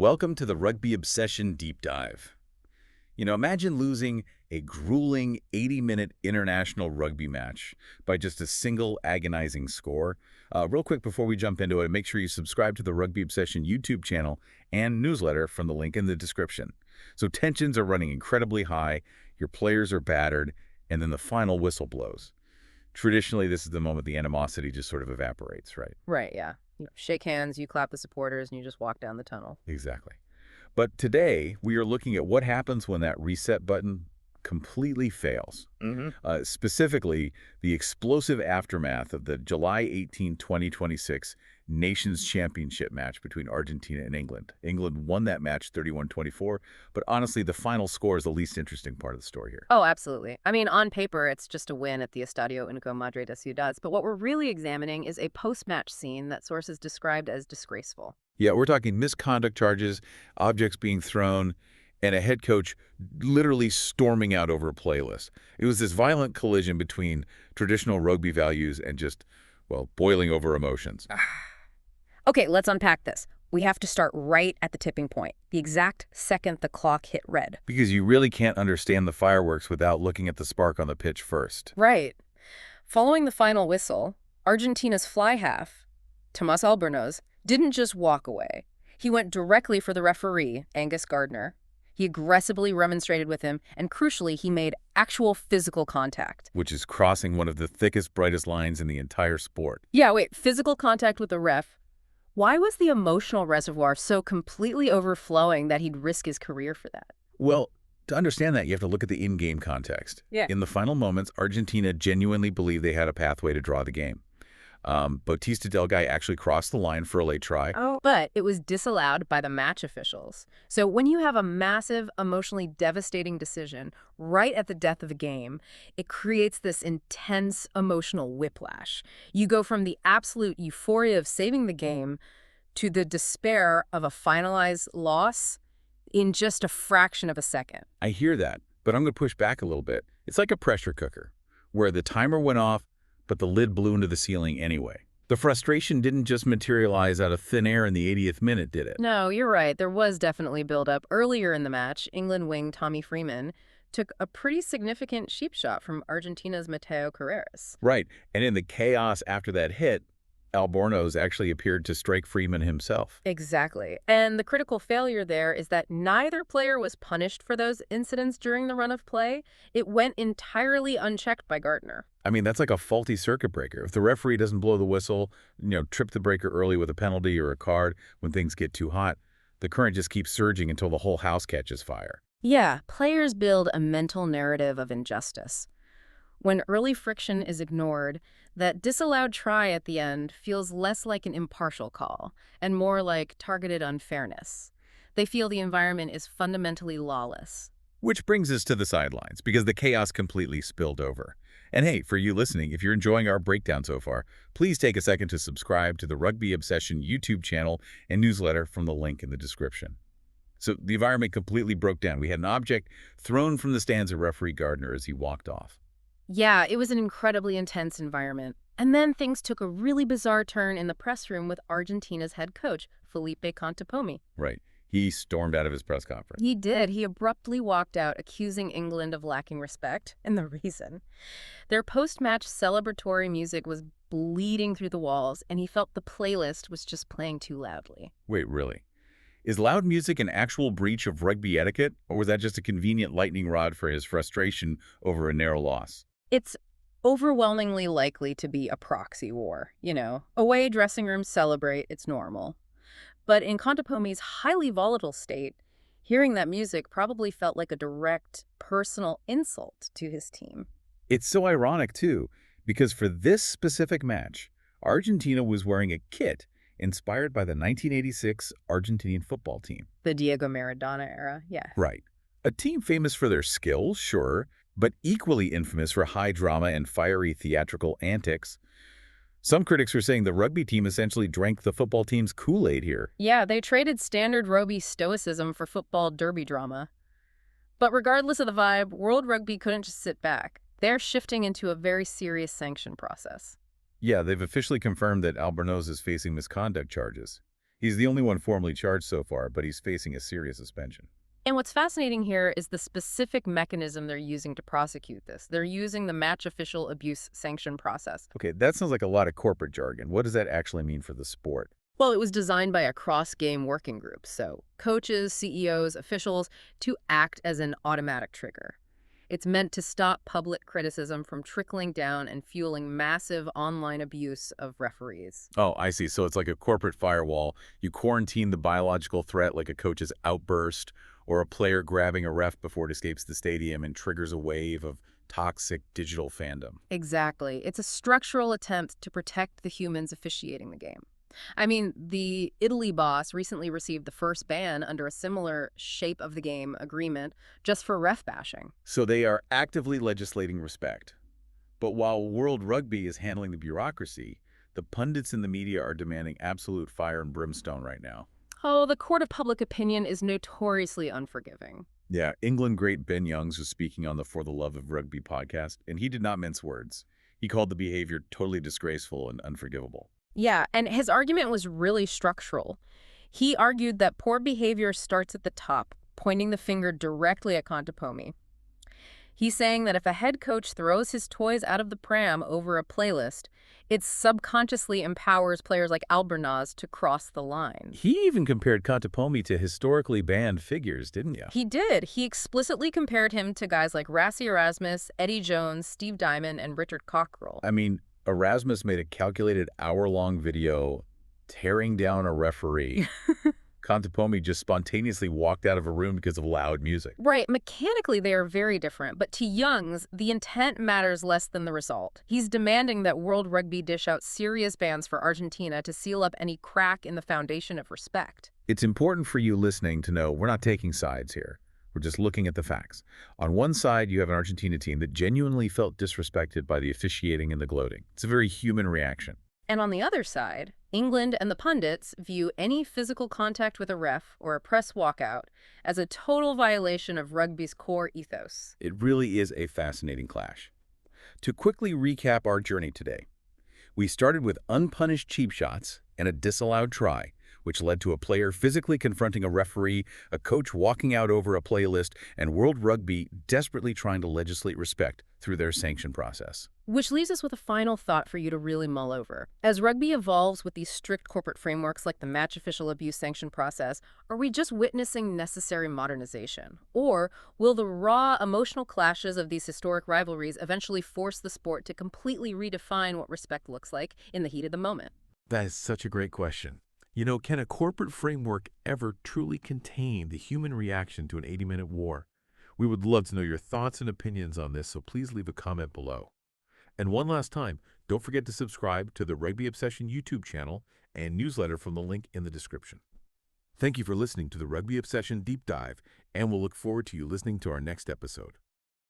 Welcome to the Rugby Obsession Deep Dive. Imagine losing a grueling 80-minute international rugby match by just a single agonizing score. Real quick before we jump into it, make sure you subscribe to the Rugby Obsession YouTube channel and newsletter from the link in the description. So tensions are running incredibly high, your players are battered, and then the final whistle blows. Traditionally, this is the moment the animosity just sort of evaporates, right? Right, yeah. You shake hands, you clap the supporters, and you just walk down the tunnel. Exactly. But today, we are looking at what happens when that reset button completely fails. Specifically, the explosive aftermath of the July 18, 2026 Nations Championship match between Argentina and England. England won that match 31-24, but honestly, the final score is the least interesting part of the story here. Oh, absolutely. I mean, on paper, it's just a win at the Estadio Único, Madre, Ciudades, but what we're really examining is a post-match scene that sources described as disgraceful. Yeah, we're talking misconduct charges, objects being thrown, and a head coach literally storming out over a playlist. It was this violent collision between traditional rugby values and just, well, boiling over emotions. Okay, let's unpack this. We have to start right at the tipping point, the exact second the clock hit red. Because you really can't understand the fireworks without looking at the spark on the pitch first. Right. Following the final whistle, Argentina's fly half, Tomás Albornoz, didn't just walk away. He went directly for the referee, Angus Gardner. He aggressively remonstrated with him, and crucially, he made actual physical contact. Which is crossing one of the thickest, brightest lines in the entire sport. Yeah, wait, physical contact with the ref? Why was the emotional reservoir so completely overflowing that he'd risk his career for that? Well, to understand that, you have to look at the in-game context. Yeah. In the final moments, Argentina genuinely believed they had a pathway to draw the game. Bautista Delgay actually crossed the line for a late try. Oh, but it was disallowed by the match officials. So when you have a massive, emotionally devastating decision right at the death of a game, it creates this intense emotional whiplash. You go from the absolute euphoria of saving the game to the despair of a finalized loss in just a fraction of a second. I hear that, but I'm going to push back a little bit. It's like a pressure cooker, where the timer went off, but the lid blew into the ceiling anyway. The frustration didn't just materialize out of thin air in the 80th minute, did it? No, you're right. There was definitely build-up. Earlier in the match, England wing Tommy Freeman took a pretty significant sheep shot from Argentina's Mateo Carreras. Right, and in the chaos after that hit, Albornoz actually appeared to strike Freeman himself. Exactly. And the critical failure there is that neither player was punished for those incidents during the run of play. It went entirely unchecked by Gardner. I mean, that's like a faulty circuit breaker. If the referee doesn't blow the whistle, trip the breaker early with a penalty or a card when things get too hot, the current just keeps surging until the whole house catches fire. Yeah, players build a mental narrative of injustice. When early friction is ignored, that disallowed try at the end feels less like an impartial call and more like targeted unfairness. They feel the environment is fundamentally lawless. Which brings us to the sidelines, because the chaos completely spilled over. And hey, for you listening, if you're enjoying our breakdown so far, please take a second to subscribe to the Rugby Obsession YouTube channel and newsletter from the link in the description. So the environment completely broke down. We had an object thrown from the stands of referee Gardner as he walked off. Yeah, it was an incredibly intense environment. And then things took a really bizarre turn in the press room with Argentina's head coach, Felipe Contepomi. Right. He stormed out of his press conference. He did. He abruptly walked out, accusing England of lacking respect, and the reason. Their post-match celebratory music was bleeding through the walls, and he felt the playlist was just playing too loudly. Wait, really? Is loud music an actual breach of rugby etiquette, or was that just a convenient lightning rod for his frustration over a narrow loss? It's overwhelmingly likely to be a proxy war. Away dressing rooms celebrate, it's normal. But in Contepomi's highly volatile state, hearing that music probably felt like a direct personal insult to his team. It's so ironic, too, because for this specific match, Argentina was wearing a kit inspired by the 1986 Argentinian football team. The Diego Maradona era, yeah. Right. A team famous for their skills, sure, but equally infamous for high drama and fiery theatrical antics. Some critics are saying the rugby team essentially drank the football team's Kool-Aid here. Yeah, they traded standard rugby stoicism for football derby drama. But regardless of the vibe, World Rugby couldn't just sit back. They're shifting into a very serious sanction process. Yeah, they've officially confirmed that Albornoz is facing misconduct charges. He's the only one formally charged so far, but he's facing a serious suspension. And what's fascinating here is the specific mechanism they're using to prosecute this. They're using the match official abuse sanction process. Okay, that sounds like a lot of corporate jargon. What does that actually mean for the sport? Well, it was designed by a cross-game working group, so coaches, CEOs, officials, to act as an automatic trigger. It's meant to stop public criticism from trickling down and fueling massive online abuse of referees. Oh, I see. So it's like a corporate firewall. You quarantine the biological threat like a coach's outburst or a player grabbing a ref before it escapes the stadium and triggers a wave of toxic digital fandom. Exactly. It's a structural attempt to protect the humans officiating the game. I mean, the Italy boss recently received the first ban under a similar shape of the game agreement just for ref bashing. So they are actively legislating respect. But while World Rugby is handling the bureaucracy, the pundits in the media are demanding absolute fire and brimstone right now. Oh, the court of public opinion is notoriously unforgiving. Yeah, England great Ben Youngs was speaking on the For the Love of Rugby podcast, and he did not mince words. He called the behavior totally disgraceful and unforgivable. Yeah, and his argument was really structural. He argued that poor behavior starts at the top, pointing the finger directly at Contepomi. He's saying that if a head coach throws his toys out of the pram over a playlist, it subconsciously empowers players like Albornoz to cross the line. He even compared Contepomi to historically banned figures, didn't you? He did. He explicitly compared him to guys like Rassie Erasmus, Eddie Jones, Steve Diamond, and Richard Cockrell. I mean, Erasmus made a calculated hour-long video tearing down a referee. Contepomi just spontaneously walked out of a room because of loud music. Right. Mechanically, they are very different. But to Youngs, the intent matters less than the result. He's demanding that World Rugby dish out serious bans for Argentina to seal up any crack in the foundation of respect. It's important for you listening to know we're not taking sides here. We're just looking at the facts. On one side, you have an Argentina team that genuinely felt disrespected by the officiating and the gloating. It's a very human reaction. And on the other side, England and the pundits view any physical contact with a ref or a press walkout as a total violation of rugby's core ethos. It really is a fascinating clash. To quickly recap our journey today, we started with unpunished cheap shots and a disallowed try, which led to a player physically confronting a referee, a coach walking out over a playlist, and World Rugby desperately trying to legislate respect through their sanction process. Which leaves us with a final thought for you to really mull over. As rugby evolves with these strict corporate frameworks like the match official abuse sanction process, are we just witnessing necessary modernization? Or will the raw emotional clashes of these historic rivalries eventually force the sport to completely redefine what respect looks like in the heat of the moment? That is such a great question. You know, can a corporate framework ever truly contain the human reaction to an 80-minute war? We would love to know your thoughts and opinions on this, so please leave a comment below. And one last time, don't forget to subscribe to the Rugby Obsession YouTube channel and newsletter from the link in the description. Thank you for listening to the Rugby Obsession Deep Dive, and we'll look forward to you listening to our next episode.